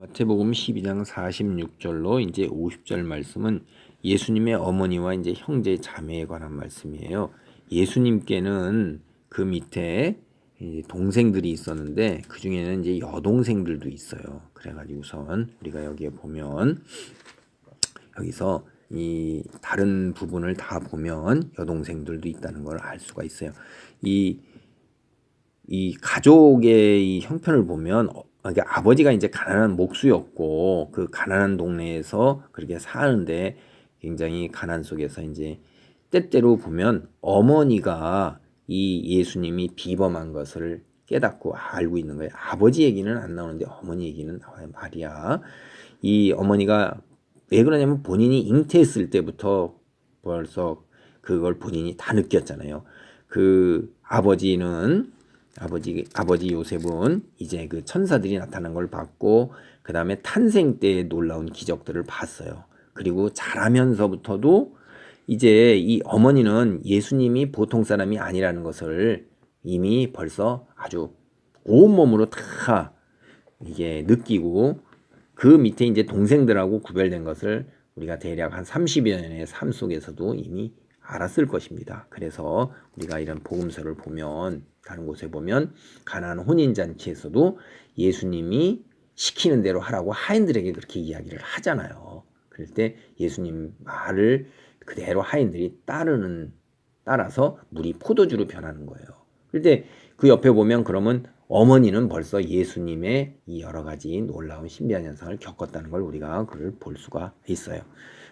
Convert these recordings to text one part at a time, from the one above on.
마태복음 12장 46절로 이제 50절 말씀은 예수님의 어머니와 이제 형제 자매에 관한 말씀이에요. 예수님께는 그 밑에 이제 동생들이 있었는데 그 중에는 이제 여동생들도 있어요. 그래가지고선 우리가 여기에 보면 여기서 이 다른 부분을 다 보면 여동생들도 있다는 걸 알 수가 있어요. 이 가족의 이 형편을 보면 그러니까 아버지가 이제 가난한 목수였고 그 가난한 동네에서 그렇게 사는데 굉장히 가난 속에서 이제 때때로 보면 어머니가 이 예수님이 비범한 것을 깨닫고 알고 있는 거예요. 아버지 얘기는 안 나오는데 어머니 얘기는 나와요. 말이야. 이 어머니가 왜 그러냐면 본인이 잉태했을 때부터 벌써 그걸 본인이 다 느꼈잖아요. 그 아버지 요셉은 이제 그 천사들이 나타난 걸 봤고 그 다음에 탄생 때의 놀라운 기적들을 봤어요. 그리고 자라면서부터도 이제 이 어머니는 예수님이 보통 사람이 아니라는 것을 이미 벌써 아주 온몸으로 다 이게 느끼고 그 밑에 이제 동생들하고 구별된 것을 우리가 대략 한 30여 년의 삶 속에서도 이미 알았을 것입니다. 그래서 우리가 이런 복음서를 보면 다른 곳에 보면 가나안 혼인잔치에서도 예수님이 시키는 대로 하라고 하인들에게 그렇게 이야기를 하잖아요. 그럴 때 예수님 말을 그대로 하인들이 따라서 물이 포도주로 변하는 거예요. 그럴 때 그 옆에 보면 그러면 어머니는 벌써 예수님의 이 여러 가지 놀라운 신비한 현상을 겪었다는 걸 우리가 그걸 볼 수가 있어요.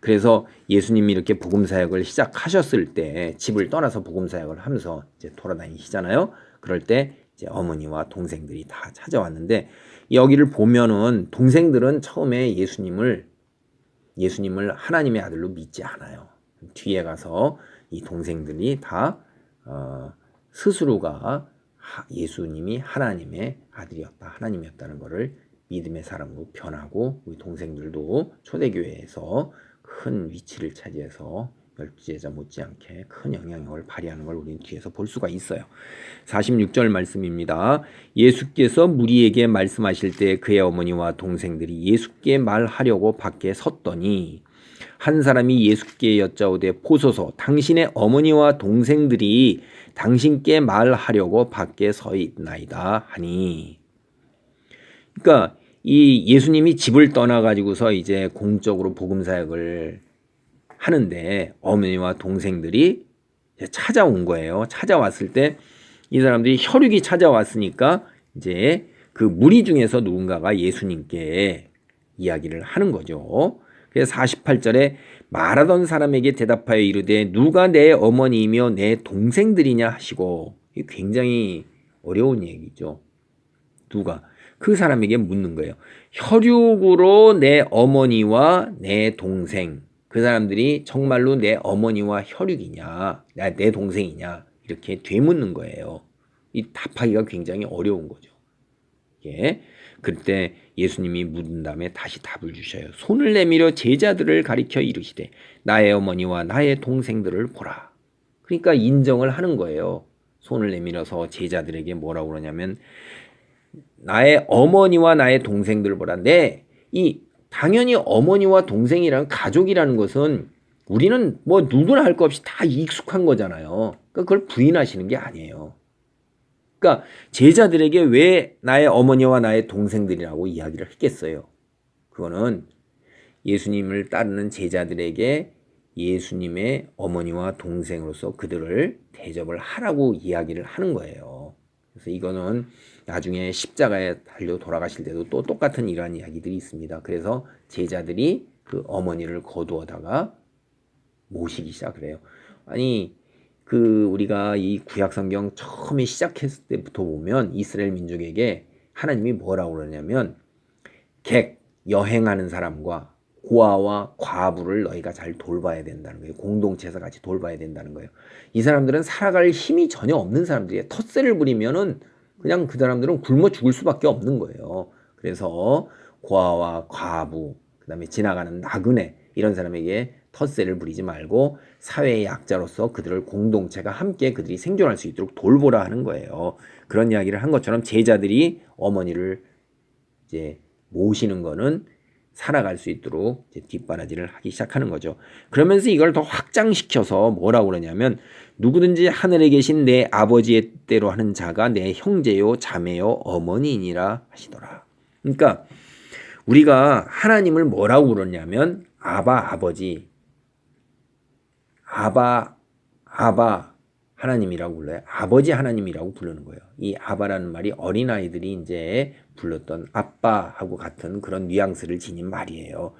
그래서 예수님이 이렇게 복음 사역을 시작하셨을 때 집을 떠나서 복음 사역을 하면서 이제 돌아다니시잖아요. 그럴 때 이제 어머니와 동생들이 다 찾아왔는데 여기를 보면은 동생들은 처음에 예수님을 하나님의 아들로 믿지 않아요. 뒤에 가서 이 동생들이 다 스스로가 예수님이 하나님의 아들이었다, 하나님이었다는 것을 믿음의 사람으로 변하고 우리 동생들도 초대교회에서 큰 위치를 차지해서 열두제자 못지않게 큰 영향력을 발휘하는 걸 우리는 뒤에서 볼 수가 있어요. 46절 말씀입니다. 예수께서 무리에게 말씀하실 때 그의 어머니와 동생들이 예수께 말하려고 밖에 섰더니 한 사람이 예수께 여짜오되 보소서 당신의 어머니와 동생들이 당신께 말하려고 밖에 서 있나이다 하니. 그러니까 이 예수님이 집을 떠나 가지고서 이제 공적으로 복음 사역을 하는데 어머니와 동생들이 찾아온 거예요. 찾아왔을 때 이 사람들이 혈육이 찾아왔으니까 이제 그 무리 중에서 누군가가 예수님께 이야기를 하는 거죠. 그래서 48절에 말하던 사람에게 대답하여 이르되 누가 내 어머니이며 내 동생들이냐 하시고, 굉장히 어려운 얘기죠. 누가 그 사람에게 묻는 거예요. 혈육으로 내 어머니와 내 동생, 그 사람들이 정말로 내 어머니와 혈육이냐 내 동생이냐 이렇게 되묻는 거예요. 이 답하기가 굉장히 어려운 거죠. 예. 그때 예수님이 묻은 다음에 다시 답을 주셔요. 손을 내밀어 제자들을 가리켜 이르시되 나의 어머니와 나의 동생들을 보라. 그러니까 인정을 하는 거예요. 손을 내밀어서 제자들에게 뭐라고 그러냐면 나의 어머니와 나의 동생들을 보라. 당연히 어머니와 동생이란 가족이라는 것은 우리는 뭐 누구나 할 것 없이 다 익숙한 거잖아요. 그러니까 그걸 부인하시는 게 아니에요. 그러니까 제자들에게 왜 나의 어머니와 나의 동생들이라고 이야기를 했겠어요? 그거는 예수님을 따르는 제자들에게 예수님의 어머니와 동생으로서 그들을 대접을 하라고 이야기를 하는 거예요. 그래서 이거는 나중에 십자가에 달려 돌아가실 때도 또 똑같은 이러한 이야기들이 있습니다. 그래서 제자들이 그 어머니를 거두어다가 모시기 시작을 해요. 아니 우리가 이 구약 성경 처음에 시작했을 때부터 보면 이스라엘 민족에게 하나님이 뭐라고 그러냐면 여행하는 사람과 고아와 과부를 너희가 잘 돌봐야 된다는 거예요. 공동체에서 같이 돌봐야 된다는 거예요. 이 사람들은 살아갈 힘이 전혀 없는 사람들이에요. 텃세를 부리면은 그냥 그 사람들은 굶어 죽을 수밖에 없는 거예요. 그래서 고아와 과부, 그 다음에 지나가는 나그네 이런 사람에게 텃세를 부리지 말고 사회의 약자로서 그들을 공동체가 함께 그들이 생존할 수 있도록 돌보라 하는 거예요. 그런 이야기를 한 것처럼 제자들이 어머니를 이제 모시는 거는 살아갈 수 있도록 이제 뒷바라지를 하기 시작하는 거죠. 그러면서 이걸 더 확장시켜서 뭐라고 그러냐면 누구든지 하늘에 계신 내 아버지의 때로 하는 자가 내 형제요 자매요 어머니이니라 하시더라. 그러니까 우리가 하나님을 뭐라고 그러냐면 아바 아버지, 아바 하나님이라고 불러요. 아버지 하나님이라고 부르는 거예요. 이 아바라는 말이 어린아이들이 이제 불렀던 아빠하고 같은 그런 뉘앙스를 지닌 말이에요.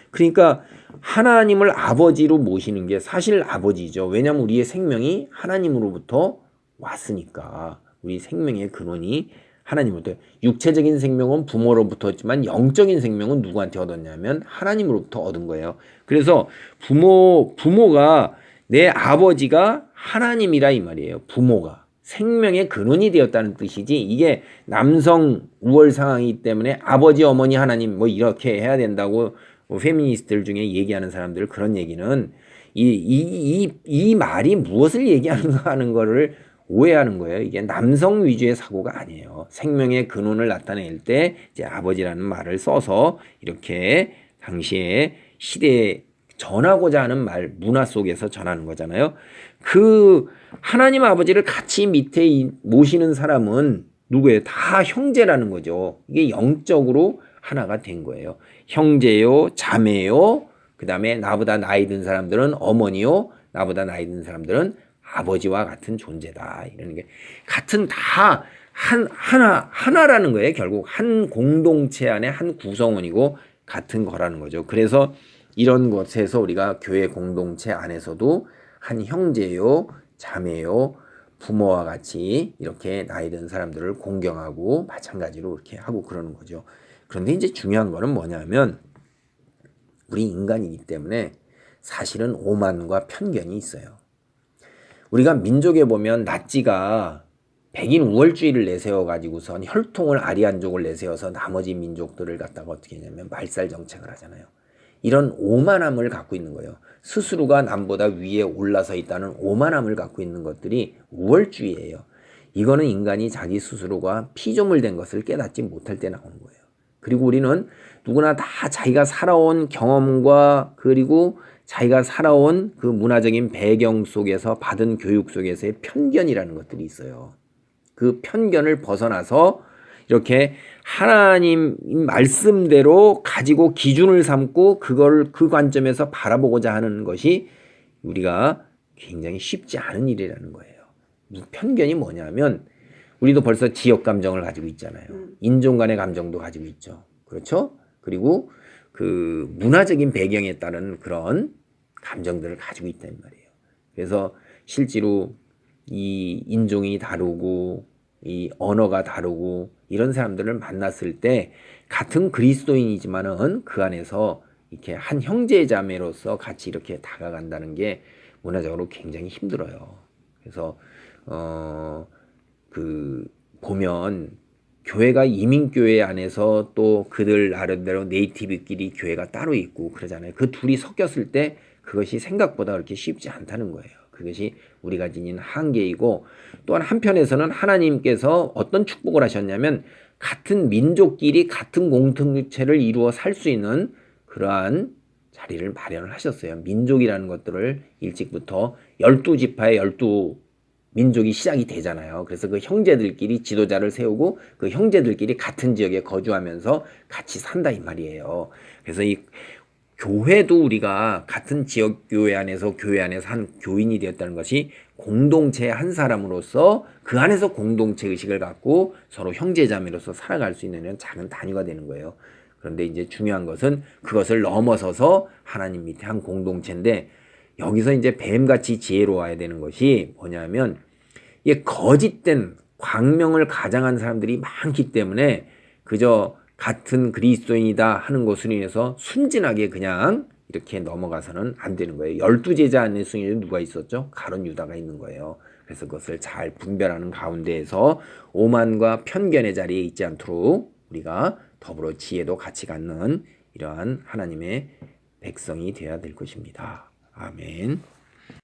그러니까 하나님을 아버지로 모시는 게 사실 아버지죠. 왜냐하면 우리의 생명이 하나님으로부터 왔으니까. 우리 생명의 근원이 하나님으로부터. 육체적인 생명은 부모로부터 얻지만 영적인 생명은 누구한테 얻었냐면 하나님으로부터 얻은 거예요. 그래서 부모가 내 아버지가 하나님이라 이 말이에요. 부모가 생명의 근원이 되었다는 뜻이지 이게 남성 우월 상황이기 때문에 아버지 어머니 하나님 뭐 이렇게 해야 된다고 페미니스트들 중에 얘기하는 사람들 그런 얘기는 이 말이 무엇을 얘기하는가 하는 거를 오해하는 거예요. 이게 남성 위주의 사고가 아니에요. 생명의 근원을 나타낼 때 이제 아버지라는 말을 써서 이렇게 당시에 시대에 전하고자 하는 말, 문화 속에서 전하는 거잖아요. 그 하나님 아버지를 같이 밑에 모시는 사람은 누구예요? 다 형제라는 거죠. 이게 영적으로 하나가 된 거예요. 형제요, 자매요, 그 다음에 나보다 나이 든 사람들은 어머니요, 나보다 나이 든 사람들은 아버지와 같은 존재다. 이러는 게 같은 다 하나라는 거예요. 결국 한 공동체 안에 한 구성원이고 같은 거라는 거죠. 그래서 이런 것에서 우리가 교회 공동체 안에서도 한 형제요, 자매요, 부모와 같이 이렇게 나이 든 사람들을 공경하고 마찬가지로 이렇게 하고 그러는 거죠. 그런데 이제 중요한 거는 뭐냐면 우리 인간이기 때문에 사실은 오만과 편견이 있어요. 우리가 민족에 보면 나치가 백인 우월주의를 내세워가지고선 혈통을 아리안족을 내세워서 나머지 민족들을 갖다가 어떻게 했냐면 말살 정책을 하잖아요. 이런 오만함을 갖고 있는 거예요. 스스로가 남보다 위에 올라서 있다는 오만함을 갖고 있는 것들이 우월주의예요. 이거는 인간이 자기 스스로가 피조물된 것을 깨닫지 못할 때 나오는 거예요. 그리고 우리는 누구나 다 자기가 살아온 경험과 그리고 자기가 살아온 그 문화적인 배경 속에서 받은 교육 속에서의 편견이라는 것들이 있어요. 그 편견을 벗어나서 이렇게 하나님 말씀대로 가지고 기준을 삼고 그걸 그 관점에서 바라보고자 하는 것이 우리가 굉장히 쉽지 않은 일이라는 거예요. 편견이 뭐냐면 우리도 벌써 지역 감정을 가지고 있잖아요. 인종 간의 감정도 가지고 있죠. 그렇죠? 그리고 그 문화적인 배경에 따른 그런 감정들을 가지고 있단 말이에요. 그래서 실제로 이 인종이 다르고 이 언어가 다르고 이런 사람들을 만났을 때 같은 그리스도인이지만은 그 안에서 이렇게 한 형제자매로서 같이 이렇게 다가간다는 게 문화적으로 굉장히 힘들어요. 그래서 보면 교회가 이민교회 안에서 또 그들 나름대로 네이티브끼리 교회가 따로 있고 그러잖아요. 그 둘이 섞였을 때 그것이 생각보다 그렇게 쉽지 않다는 거예요. 그것이 우리가 지닌 한계이고 또한 한편에서는 하나님께서 어떤 축복을 하셨냐면 같은 민족끼리 같은 공동체를 이루어 살 수 있는 그러한 자리를 마련을 하셨어요. 민족이라는 것들을 일찍부터 12지파의 12민족이 시작이 되잖아요. 그래서 그 형제들끼리 지도자를 세우고 그 형제들끼리 같은 지역에 거주하면서 같이 산다 이 말이에요. 그래서 이 교회도 우리가 같은 지역 교회 안에서 한 교인이 되었다는 것이 공동체의 한 사람으로서 그 안에서 공동체 의식을 갖고 서로 형제자매로서 살아갈 수 있는 작은 단위가 되는 거예요. 그런데 이제 중요한 것은 그것을 넘어서서 하나님 밑에 한 공동체인데 여기서 이제 뱀같이 지혜로워야 되는 것이 뭐냐면 이게 거짓된 광명을 가장한 사람들이 많기 때문에 그저 같은 그리스도인이다 하는 것으로 인해서 순진하게 그냥 이렇게 넘어가서는 안 되는 거예요. 12제자 안에 순위에 누가 있었죠? 가룟 유다가 있는 거예요. 그래서 그것을 잘 분별하는 가운데에서 오만과 편견의 자리에 있지 않도록 우리가 더불어 지혜도 같이 갖는 이러한 하나님의 백성이 되어야 될 것입니다. 아멘.